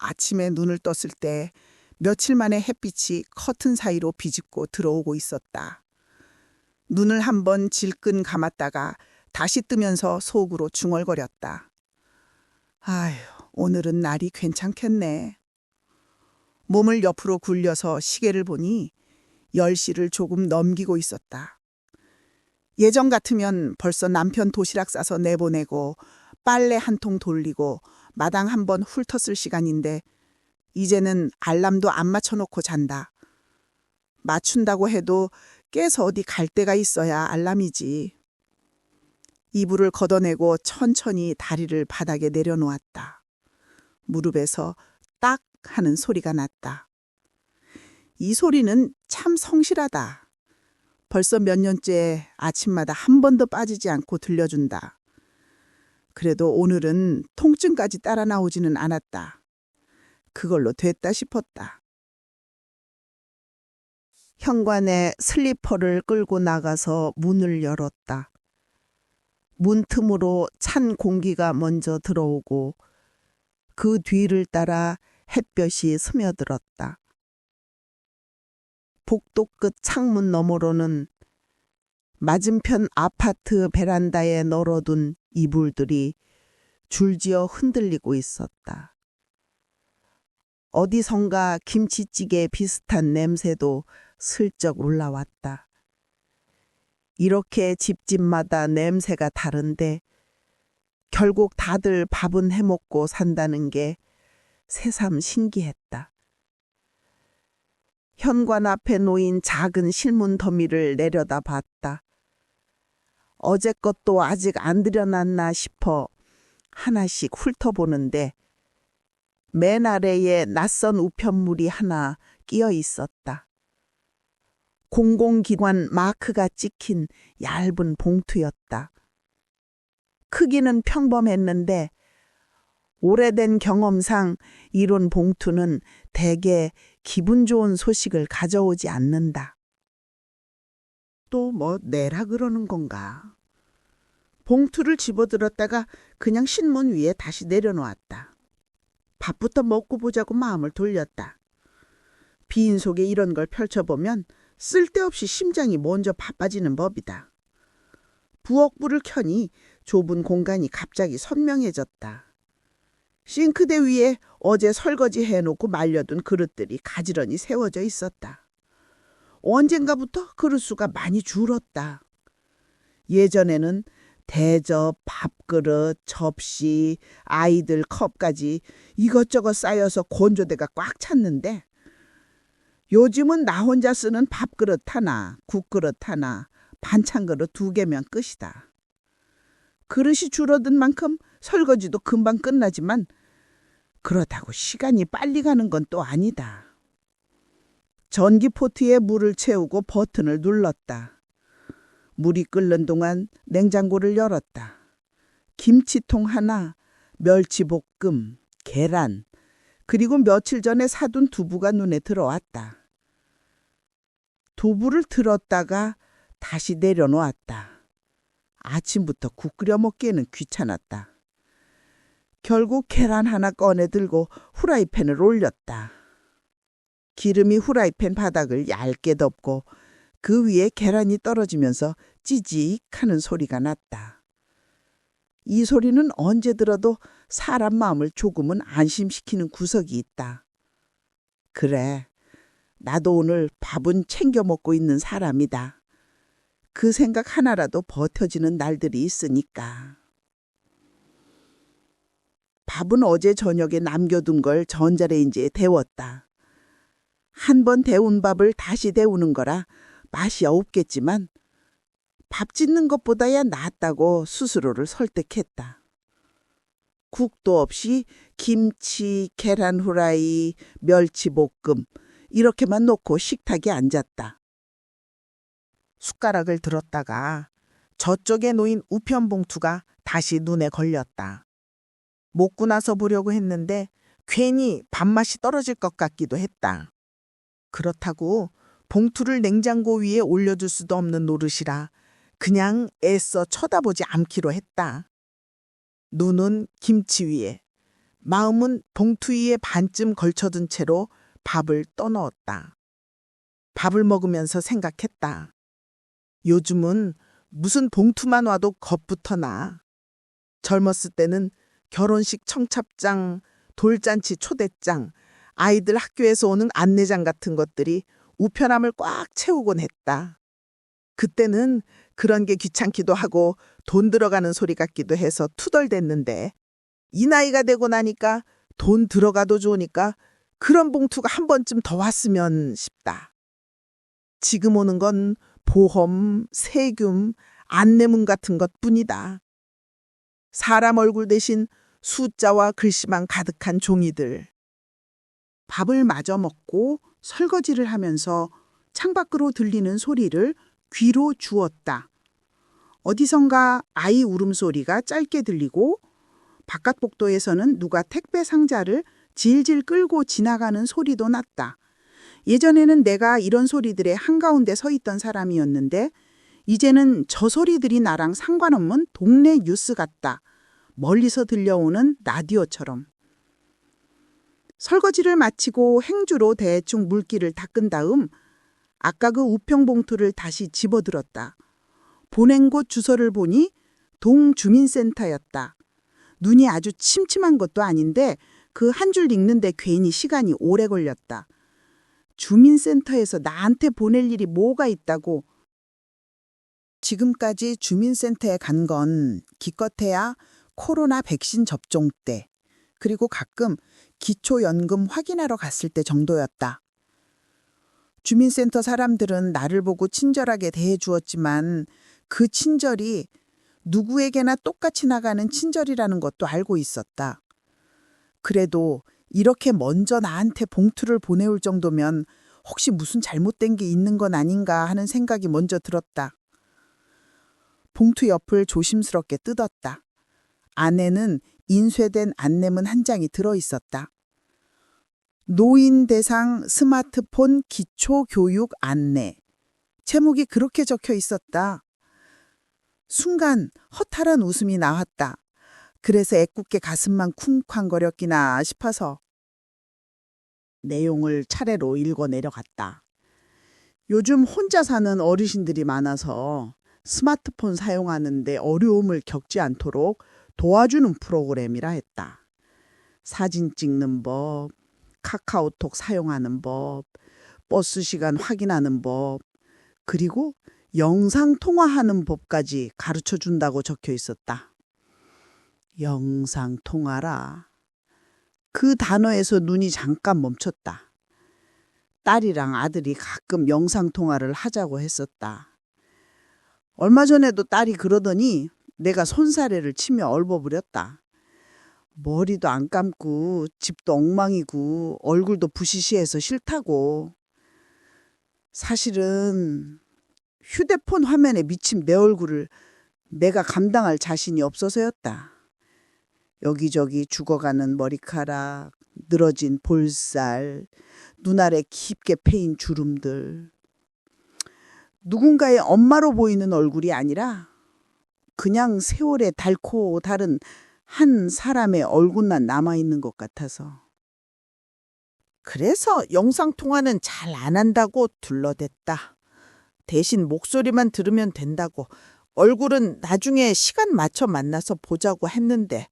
아침에 눈을 떴을 때 며칠 만에 햇빛이 커튼 사이로 비집고 들어오고 있었다. 눈을 한번 질끈 감았다가 다시 뜨면서 속으로 중얼거렸다. 아휴, 오늘은 날이 괜찮겠네. 몸을 옆으로 굴려서 시계를 보니 10시를 조금 넘기고 있었다. 예전 같으면 벌써 남편 도시락 싸서 내보내고 빨래 한 통 돌리고 마당 한번 훑었을 시간인데 이제는 알람도 안 맞춰놓고 잔다. 맞춘다고 해도 깨서 어디 갈 데가 있어야 알람이지. 이불을 걷어내고 천천히 다리를 바닥에 내려놓았다. 무릎에서 딱 하는 소리가 났다. 이 소리는 참 성실하다. 벌써 몇 년째 아침마다 한 번도 빠지지 않고 들려준다. 그래도 오늘은 통증까지 따라 나오지는 않았다. 그걸로 됐다 싶었다. 현관에 슬리퍼를 끌고 나가서 문을 열었다. 문틈으로 찬 공기가 먼저 들어오고 그 뒤를 따라 햇볕이 스며들었다. 복도 끝 창문 너머로는 맞은편 아파트 베란다에 널어둔 이불들이 줄지어 흔들리고 있었다. 어디선가 김치찌개 비슷한 냄새도 슬쩍 올라왔다. 이렇게 집집마다 냄새가 다른데 결국 다들 밥은 해먹고 산다는 게 새삼 신기했다. 현관 앞에 놓인 작은 실문 더미를 내려다 봤다. 어제 것도 아직 안 들여놨나 싶어 하나씩 훑어보는데 맨 아래에 낯선 우편물이 하나 끼어 있었다. 공공기관 마크가 찍힌 얇은 봉투였다. 크기는 평범했는데 오래된 경험상 이런 봉투는 대개 기분 좋은 소식을 가져오지 않는다. 또 뭐 내라 그러는 건가? 봉투를 집어들었다가 그냥 신문 위에 다시 내려놓았다. 밥부터 먹고 보자고 마음을 돌렸다. 빈 속에 이런 걸 펼쳐보면 쓸데없이 심장이 먼저 바빠지는 법이다. 부엌불을 켜니 좁은 공간이 갑자기 선명해졌다. 싱크대 위에 어제 설거지 해놓고 말려둔 그릇들이 가지런히 세워져 있었다. 언젠가부터 그릇수가 많이 줄었다. 예전에는 대접, 밥그릇, 접시, 아이들 컵까지 이것저것 쌓여서 건조대가 꽉 찼는데 요즘은 나 혼자 쓰는 밥그릇 하나, 국그릇 하나, 반찬그릇 2개면 끝이다. 그릇이 줄어든 만큼 설거지도 금방 끝나지만 그렇다고 시간이 빨리 가는 건 또 아니다. 전기포트에 물을 채우고 버튼을 눌렀다. 물이 끓는 동안 냉장고를 열었다. 김치통 하나, 멸치볶음, 계란, 그리고 며칠 전에 사둔 두부가 눈에 들어왔다. 두부를 들었다가 다시 내려놓았다. 아침부터 국 끓여 먹기에는 귀찮았다. 결국 계란 하나 꺼내 들고 후라이팬을 올렸다. 기름이 후라이팬 바닥을 얇게 덮고 그 위에 계란이 떨어지면서 찌직 하는 소리가 났다. 이 소리는 언제 들어도 사람 마음을 조금은 안심시키는 구석이 있다. 그래, 나도 오늘 밥은 챙겨 먹고 있는 사람이다. 그 생각 하나라도 버텨지는 날들이 있으니까. 밥은 어제 저녁에 남겨둔 걸 전자레인지에 데웠다. 한 번 데운 밥을 다시 데우는 거라 맛이 없겠지만 밥 짓는 것보다야 낫다고 스스로를 설득했다. 국도 없이 김치, 계란 후라이, 멸치볶음 이렇게만 놓고 식탁에 앉았다. 숟가락을 들었다가 저쪽에 놓인 우편 봉투가 다시 눈에 걸렸다. 먹고 나서 보려고 했는데 괜히 밥맛이 떨어질 것 같기도 했다. 그렇다고 봉투를 냉장고 위에 올려둘 수도 없는 노릇이라 그냥 애써 쳐다보지 않기로 했다. 눈은 김치 위에, 마음은 봉투 위에 반쯤 걸쳐둔 채로 밥을 떠넣었다. 밥을 먹으면서 생각했다. 요즘은 무슨 봉투만 와도 겁부터 나. 젊었을 때는 결혼식 청첩장, 돌잔치 초대장, 아이들 학교에서 오는 안내장 같은 것들이 우편함을 꽉 채우곤 했다. 그때는 그런 게 귀찮기도 하고 돈 들어가는 소리 같기도 해서 투덜댔는데 이 나이가 되고 나니까 돈 들어가도 좋으니까 그런 봉투가 한 번쯤 더 왔으면 싶다. 지금 오는 건 보험, 세금, 안내문 같은 것뿐이다. 사람 얼굴 대신 숫자와 글씨만 가득한 종이들. 밥을 마저 먹고 설거지를 하면서 창밖으로 들리는 소리를 귀로 주었다. 어디선가 아이 울음소리가 짧게 들리고 바깥 복도에서는 누가 택배 상자를 질질 끌고 지나가는 소리도 났다. 예전에는 내가 이런 소리들의 한가운데 서 있던 사람이었는데 이제는 저 소리들이 나랑 상관없는 동네 뉴스 같다. 멀리서 들려오는 라디오처럼. 설거지를 마치고 행주로 대충 물기를 닦은 다음 아까 그 우편봉투를 다시 집어들었다. 보낸 곳 주소를 보니 동주민센터였다. 눈이 아주 침침한 것도 아닌데 그 한 줄 읽는데 괜히 시간이 오래 걸렸다. 주민센터에서 나한테 보낼 일이 뭐가 있다고. 지금까지 주민센터에 간 건 기껏해야 코로나 백신 접종 때, 그리고 가끔 기초연금 확인하러 갔을 때 정도였다. 주민센터 사람들은 나를 보고 친절하게 대해주었지만 그 친절이 누구에게나 똑같이 나가는 친절이라는 것도 알고 있었다. 그래도 이렇게 먼저 나한테 봉투를 보내올 정도면 혹시 무슨 잘못된 게 있는 건 아닌가 하는 생각이 먼저 들었다. 봉투 옆을 조심스럽게 뜯었다. 안에는 인쇄된 안내문 한 장이 들어있었다. 노인 대상 스마트폰 기초교육 안내. 제목이 그렇게 적혀 있었다. 순간 허탈한 웃음이 나왔다. 그래서 애꿎게 가슴만 쿵쾅거렸기나 싶어서 내용을 차례로 읽어 내려갔다. 요즘 혼자 사는 어르신들이 많아서 스마트폰 사용하는데 어려움을 겪지 않도록 도와주는 프로그램이라 했다. 사진 찍는 법, 카카오톡 사용하는 법, 버스 시간 확인하는 법, 그리고 영상 통화하는 법까지 가르쳐 준다고 적혀 있었다. 영상 통화라. 그 단어에서 눈이 잠깐 멈췄다. 딸이랑 아들이 가끔 영상 통화를 하자고 했었다. 얼마 전에도 딸이 그러더니 내가 손사래를 치며 얼버무렸다. 머리도 안 감고 집도 엉망이고 얼굴도 부시시해서 싫다고. 사실은 휴대폰 화면에 미친 내 얼굴을 내가 감당할 자신이 없어서였다. 여기저기 죽어가는 머리카락, 늘어진 볼살, 눈알에 깊게 패인 주름들. 누군가의 엄마로 보이는 얼굴이 아니라 그냥 세월에 닳고 다른 한 사람의 얼굴만 남아있는 것 같아서. 그래서 영상통화는 잘 안 한다고 둘러댔다. 대신 목소리만 들으면 된다고. 얼굴은 나중에 시간 맞춰 만나서 보자고 했는데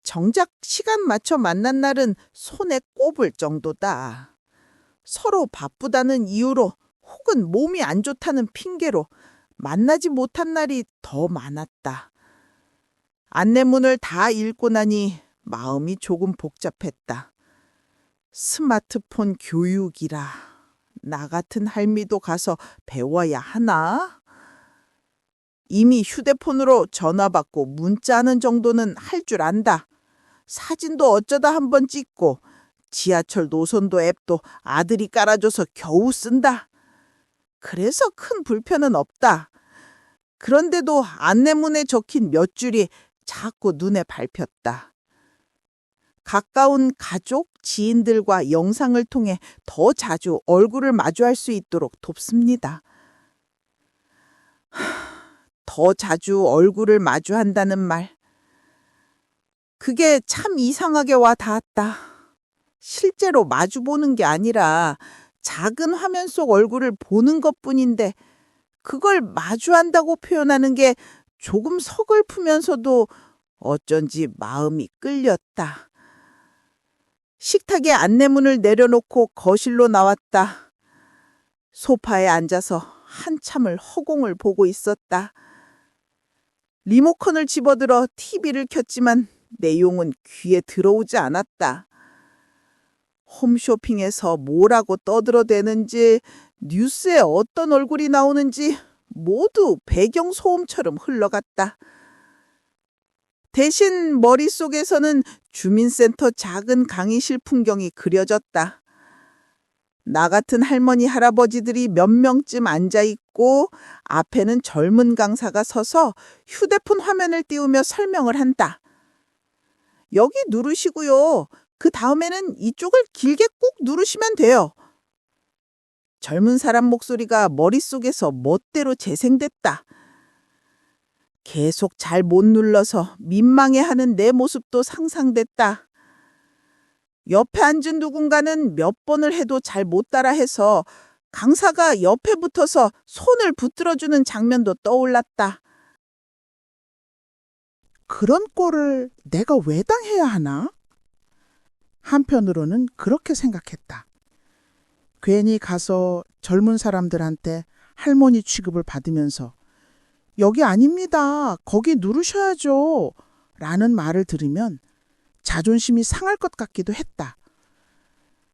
정작 시간 맞춰 만난 날은 손에 꼽을 정도다. 서로 바쁘다는 이유로 혹은 몸이 안 좋다는 핑계로 만나지 못한 날이 더 많았다. 안내문을 다 읽고 나니 마음이 조금 복잡했다. 스마트폰 교육이라. 나 같은 할미도 가서 배워야 하나? 이미 휴대폰으로 전화 받고 문자하는 정도는 할 줄 안다. 사진도 어쩌다 한번 찍고 지하철 노선도 앱도 아들이 깔아줘서 겨우 쓴다. 그래서 큰 불편은 없다. 그런데도 안내문에 적힌 몇 줄이 자꾸 눈에 밟혔다. 가까운 가족, 지인들과 영상을 통해 더 자주 얼굴을 마주할 수 있도록 돕습니다. 더 자주 얼굴을 마주한다는 말. 그게 참 이상하게 와 닿았다. 실제로 마주보는 게 아니라 작은 화면 속 얼굴을 보는 것뿐인데 그걸 마주한다고 표현하는 게 조금 서글프면서도 어쩐지 마음이 끌렸다. 식탁에 안내문을 내려놓고 거실로 나왔다. 소파에 앉아서 한참을 허공을 보고 있었다. 리모컨을 집어들어 TV를 켰지만 내용은 귀에 들어오지 않았다. 홈쇼핑에서 뭐라고 떠들어대는지, 뉴스에 어떤 얼굴이 나오는지 모두 배경소음처럼 흘러갔다. 대신 머릿속에서는 주민센터 작은 강의실 풍경이 그려졌다. 나 같은 할머니, 할아버지들이 몇 명쯤 앉아있고 앞에는 젊은 강사가 서서 휴대폰 화면을 띄우며 설명을 한다. 여기 누르시고요. 그 다음에는 이쪽을 길게 꾹 누르시면 돼요. 젊은 사람 목소리가 머릿속에서 멋대로 재생됐다. 계속 잘 못 눌러서 민망해하는 내 모습도 상상됐다. 옆에 앉은 누군가는 몇 번을 해도 잘 못 따라해서 강사가 옆에 붙어서 손을 붙들어주는 장면도 떠올랐다. 그런 꼴을 내가 왜 당해야 하나? 한편으로는 그렇게 생각했다. 괜히 가서 젊은 사람들한테 할머니 취급을 받으면서 여기 아닙니다. 거기 누르셔야죠. 라는 말을 들으면 자존심이 상할 것 같기도 했다.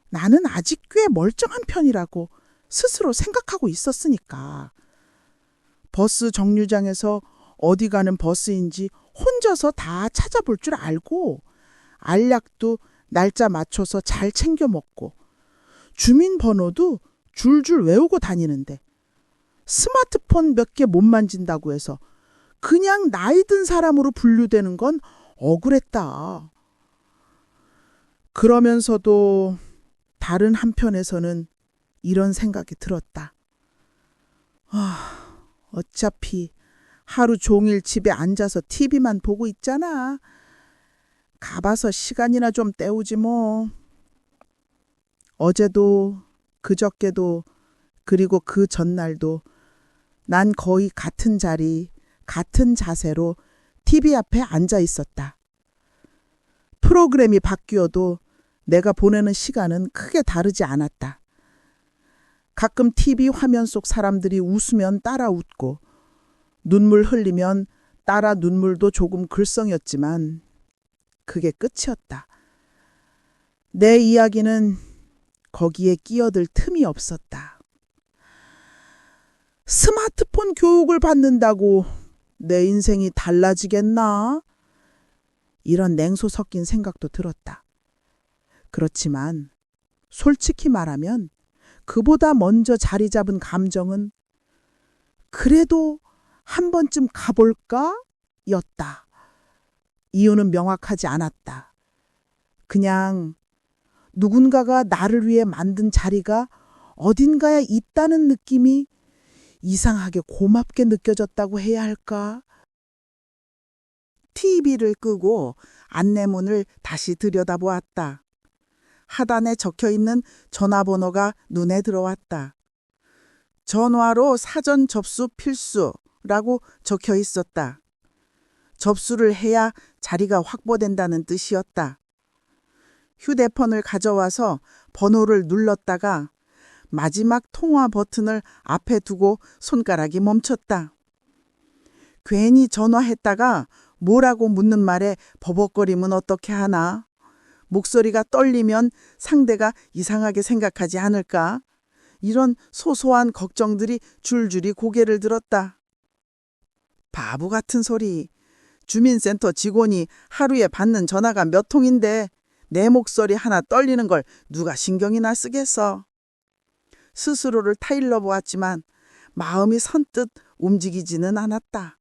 나는 아직 꽤 멀쩡한 편이라고 스스로 생각하고 있었으니까. 버스 정류장에서 어디 가는 버스인지 혼자서 다 찾아볼 줄 알고 알약도 날짜 맞춰서 잘 챙겨 먹고 주민번호도 줄줄 외우고 다니는데 스마트폰 몇 개 못 만진다고 해서 그냥 나이 든 사람으로 분류되는 건 억울했다. 그러면서도 다른 한편에서는 이런 생각이 들었다. 어차피 하루 종일 집에 앉아서 TV만 보고 있잖아. 가봐서 시간이나 좀 때우지 뭐. 어제도 그저께도 그리고 그 전날도 난 거의 같은 자리, 같은 자세로 TV 앞에 앉아 있었다. 프로그램이 바뀌어도 내가 보내는 시간은 크게 다르지 않았다. 가끔 TV 화면 속 사람들이 웃으면 따라 웃고 눈물 흘리면 따라 눈물도 조금 글썽였지만 그게 끝이었다. 내 이야기는 거기에 끼어들 틈이 없었다. 스마트폰 교육을 받는다고 내 인생이 달라지겠나? 이런 냉소 섞인 생각도 들었다. 그렇지만 솔직히 말하면 그보다 먼저 자리 잡은 감정은 그래도 한 번쯤 가볼까? 였다. 이유는 명확하지 않았다. 그냥 누군가가 나를 위해 만든 자리가 어딘가에 있다는 느낌이 이상하게 고맙게 느껴졌다고 해야 할까? TV를 끄고 안내문을 다시 들여다보았다. 하단에 적혀있는 전화번호가 눈에 들어왔다. 전화로 사전 접수 필수라고 적혀 있었다. 접수를 해야 자리가 확보된다는 뜻이었다. 휴대폰을 가져와서 번호를 눌렀다가 마지막 통화 버튼을 앞에 두고 손가락이 멈췄다. 괜히 전화했다가 뭐라고 묻는 말에 버벅거리면 어떻게 하나? 목소리가 떨리면 상대가 이상하게 생각하지 않을까? 이런 소소한 걱정들이 줄줄이 고개를 들었다. 바보 같은 소리. 주민센터 직원이 하루에 받는 전화가 몇 통인데 내 목소리 하나 떨리는 걸 누가 신경이나 쓰겠어. 스스로를 타일러 보았지만 마음이 선뜻 움직이지는 않았다.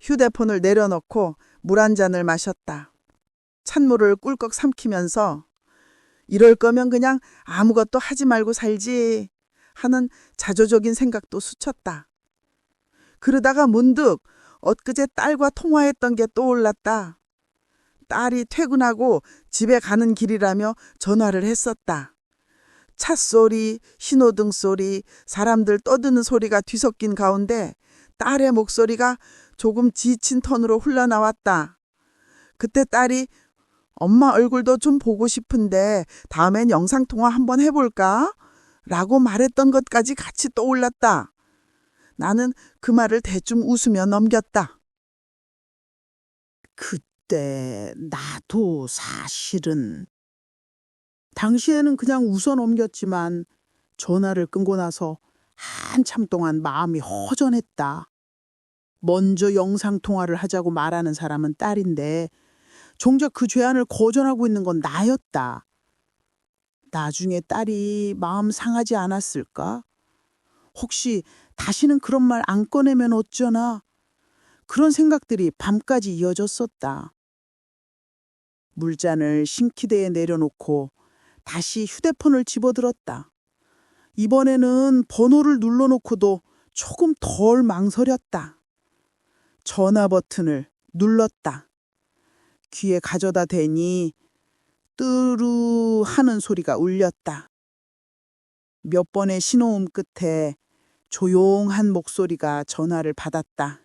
휴대폰을 내려놓고 물 한 잔을 마셨다. 찬물을 꿀꺽 삼키면서 이럴 거면 그냥 아무것도 하지 말고 살지 하는 자조적인 생각도 스쳤다. 그러다가 문득 엊그제 딸과 통화했던 게 떠올랐다. 딸이 퇴근하고 집에 가는 길이라며 전화를 했었다. 차 소리, 신호등 소리, 사람들 떠드는 소리가 뒤섞인 가운데 딸의 목소리가 조금 지친 톤으로 흘러나왔다. 그때 딸이 엄마 얼굴도 좀 보고 싶은데 다음엔 영상통화 한번 해볼까? 라고 말했던 것까지 같이 떠올랐다. 나는 그 말을 대충 웃으며 넘겼다. 그때 나도 사실은 당시에는 그냥 웃어 넘겼지만 전화를 끊고 나서 한참 동안 마음이 허전했다. 먼저 영상통화를 하자고 말하는 사람은 딸인데 정작 그 죄안을 거절하고 있는 건 나였다. 나중에 딸이 마음 상하지 않았을까? 혹시 다시는 그런 말 안 꺼내면 어쩌나? 그런 생각들이 밤까지 이어졌었다. 물잔을 싱크대에 내려놓고 다시 휴대폰을 집어들었다. 이번에는 번호를 눌러놓고도 조금 덜 망설였다. 전화 버튼을 눌렀다. 귀에 가져다 대니 뜨루 하는 소리가 울렸다. 몇 번의 신호음 끝에 조용한 목소리가 전화를 받았다.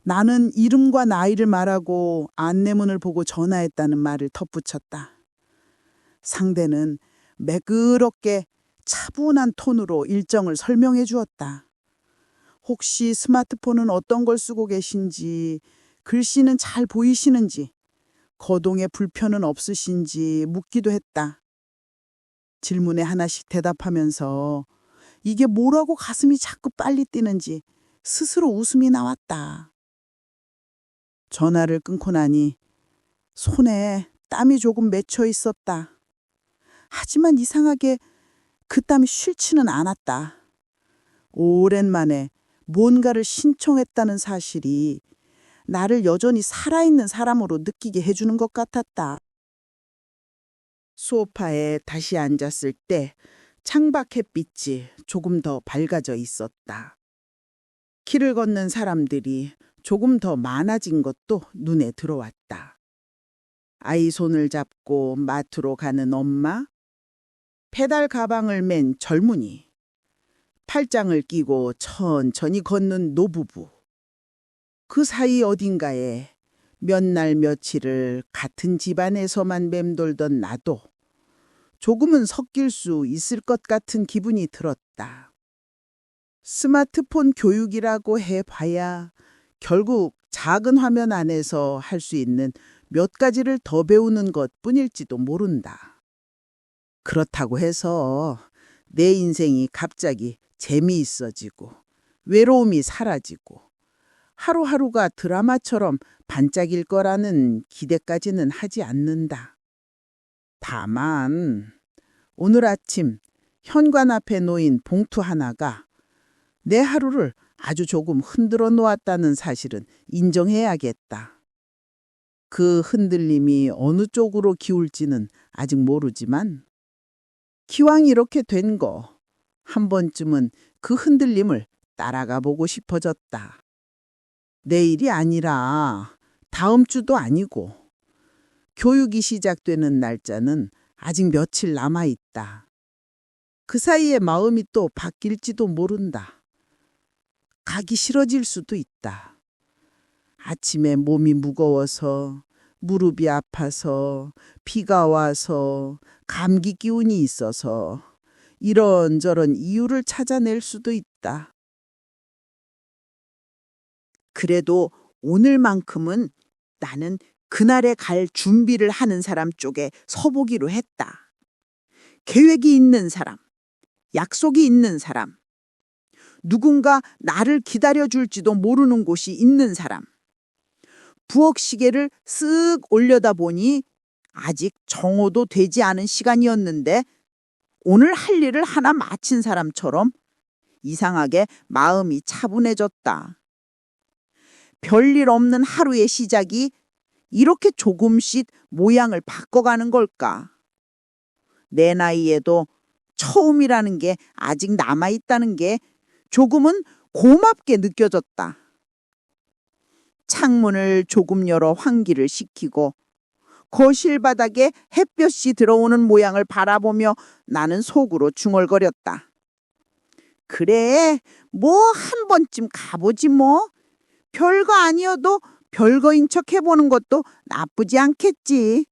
나는 이름과 나이를 말하고 안내문을 보고 전화했다는 말을 덧붙였다. 상대는 매끄럽게 차분한 톤으로 일정을 설명해 주었다. 혹시 스마트폰은 어떤 걸 쓰고 계신지, 글씨는 잘 보이시는지, 거동에 불편은 없으신지 묻기도 했다. 질문에 하나씩 대답하면서 이게 뭐라고 가슴이 자꾸 빨리 뛰는지 스스로 웃음이 나왔다. 전화를 끊고 나니 손에 땀이 조금 맺혀 있었다. 하지만 이상하게 그 땀이 싫지는 않았다. 오랜만에 뭔가를 신청했다는 사실이 나를 여전히 살아있는 사람으로 느끼게 해주는 것 같았다. 소파에 다시 앉았을 때 창밖 햇빛이 조금 더 밝아져 있었다. 길을 걷는 사람들이 조금 더 많아진 것도 눈에 들어왔다. 아이 손을 잡고 마트로 가는 엄마, 페달 가방을 맨 젊은이, 팔짱을 끼고 천천히 걷는 노부부. 그 사이 어딘가에 몇 날 며칠을 같은 집안에서만 맴돌던 나도 조금은 섞일 수 있을 것 같은 기분이 들었다. 스마트폰 교육이라고 해봐야 결국 작은 화면 안에서 할 수 있는 몇 가지를 더 배우는 것뿐일지도 모른다. 그렇다고 해서 내 인생이 갑자기 재미있어지고 외로움이 사라지고 하루하루가 드라마처럼 반짝일 거라는 기대까지는 하지 않는다. 다만 오늘 아침 현관 앞에 놓인 봉투 하나가 내 하루를 아주 조금 흔들어 놓았다는 사실은 인정해야겠다. 그 흔들림이 어느 쪽으로 기울지는 아직 모르지만 기왕 이렇게 된 거 한 번쯤은 그 흔들림을 따라가 보고 싶어졌다. 내일이 아니라 다음 주도 아니고 교육이 시작되는 날짜는 아직 며칠 남아 있다. 그 사이에 마음이 또 바뀔지도 모른다. 가기 싫어질 수도 있다. 아침에 몸이 무거워서, 무릎이 아파서, 비가 와서, 감기 기운이 있어서 이런저런 이유를 찾아낼 수도 있다. 그래도 오늘만큼은 나는 그날에 갈 준비를 하는 사람 쪽에 서보기로 했다. 계획이 있는 사람, 약속이 있는 사람, 누군가 나를 기다려줄지도 모르는 곳이 있는 사람. 부엌 시계를 쓱 올려다보니 아직 정오도 되지 않은 시간이었는데 오늘 할 일을 하나 마친 사람처럼 이상하게 마음이 차분해졌다. 별일 없는 하루의 시작이 이렇게 조금씩 모양을 바꿔가는 걸까? 내 나이에도 처음이라는 게 아직 남아있다는 게 조금은 고맙게 느껴졌다. 창문을 조금 열어 환기를 시키고 거실 바닥에 햇볕이 들어오는 모양을 바라보며 나는 속으로 중얼거렸다. 그래, 뭐 한 번쯤 가보지 뭐. 별거 아니어도 별거인 척 해보는 것도 나쁘지 않겠지.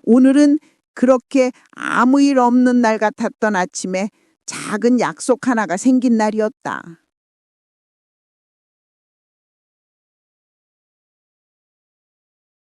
오늘은 그렇게 아무 일 없는 날 같았던 아침에 작은 약속 하나가 생긴 날이었다.